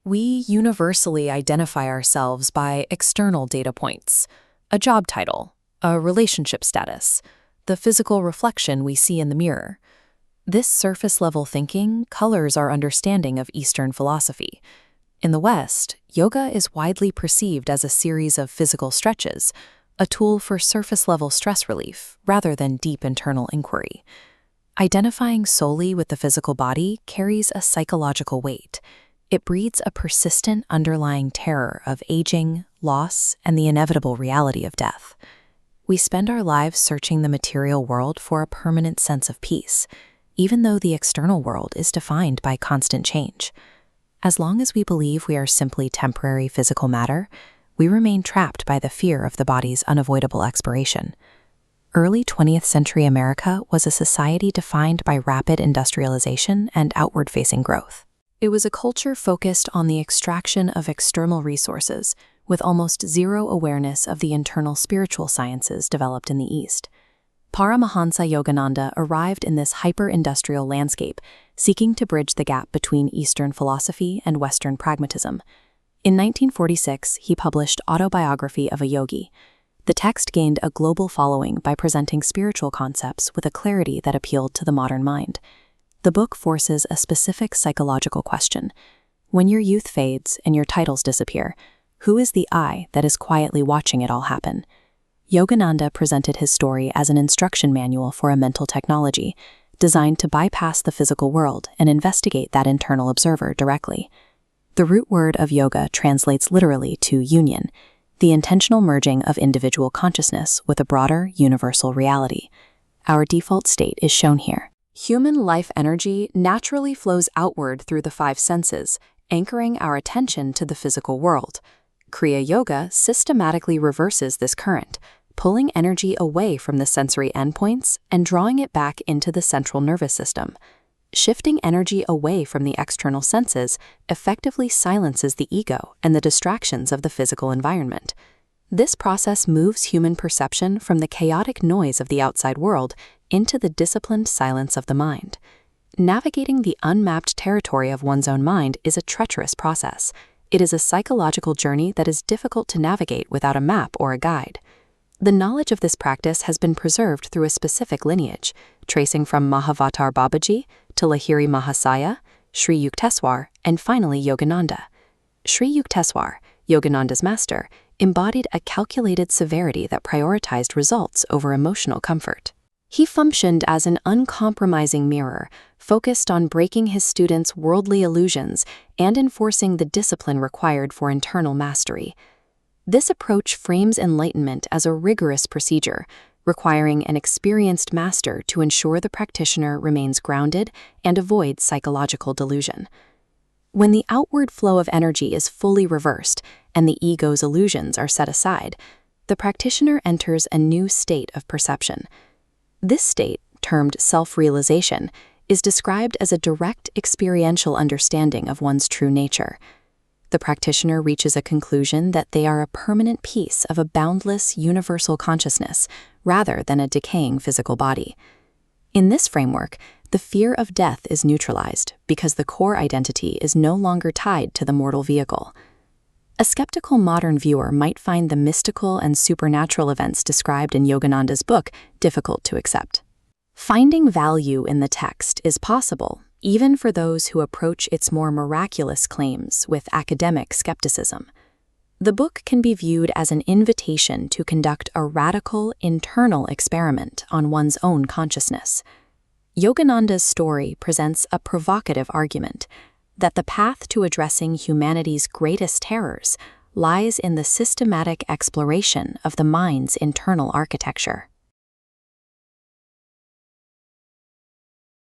We universally identify ourselves by external data points, a job title, a relationship status, the physical reflection we see in the mirror. This surface-level thinking colors our understanding of Eastern philosophy. In the West, yoga is widely perceived as a series of physical stretches, a tool for surface-level stress relief rather than deep internal inquiry. Identifying solely with the physical body carries a psychological weight. It breeds a persistent underlying terror of aging, loss, and the inevitable reality of death. We spend our lives searching the material world for a permanent sense of peace, even though the external world is defined by constant change. As long as we believe we are simply temporary physical matter, we remain trapped by the fear of the body's unavoidable expiration. Early 20th century America was a society defined by rapid industrialization and outward-facing growth. It was a culture focused on the extraction of external resources, with almost zero awareness of the internal spiritual sciences developed in the East. Paramahansa Yogananda arrived in this hyper-industrial landscape, seeking to bridge the gap between Eastern philosophy and Western pragmatism. In 1946, he published Autobiography of a Yogi. The text gained a global following by presenting spiritual concepts with a clarity that appealed to the modern mind. The book forces a specific psychological question. When your youth fades and your titles disappear, who is the I that is quietly watching it all happen? Yogananda presented his story as an instruction manual for a mental technology, designed to bypass the physical world and investigate that internal observer directly. The root word of yoga translates literally to union, the intentional merging of individual consciousness with a broader, universal reality. Our default state is shown here. Human life energy naturally flows outward through the five senses, anchoring our attention to the physical world. Kriya Yoga systematically reverses this current, pulling energy away from the sensory endpoints and drawing it back into the central nervous system. Shifting energy away from the external senses effectively silences the ego and the distractions of the physical environment. This process moves human perception from the chaotic noise of the outside world into the disciplined silence of the mind. Navigating the unmapped territory of one's own mind is a treacherous process. It is a psychological journey that is difficult to navigate without a map or a guide. The knowledge of this practice has been preserved through a specific lineage, tracing from Mahavatar Babaji to Lahiri Mahasaya, Sri Yukteswar, and finally Yogananda. Sri Yukteswar, Yogananda's master, embodied a calculated severity that prioritized results over emotional comfort. He functioned as an uncompromising mirror, focused on breaking his students' worldly illusions and enforcing the discipline required for internal mastery. This approach frames enlightenment as a rigorous procedure, requiring an experienced master to ensure the practitioner remains grounded and avoids psychological delusion. When the outward flow of energy is fully reversed and the ego's illusions are set aside, the practitioner enters a new state of perception. This state, termed self-realization, is described as a direct experiential understanding of one's true nature. The practitioner reaches a conclusion that they are a permanent piece of a boundless, universal consciousness, rather than a decaying physical body. In this framework, the fear of death is neutralized because the core identity is no longer tied to the mortal vehicle. A skeptical modern viewer might find the mystical and supernatural events described in Yogananda's book difficult to accept. Finding value in the text is possible, even for those who approach its more miraculous claims with academic skepticism. The book can be viewed as an invitation to conduct a radical internal experiment on one's own consciousness. Yogananda's story presents a provocative argument that the path to addressing humanity's greatest terrors lies in the systematic exploration of the mind's internal architecture.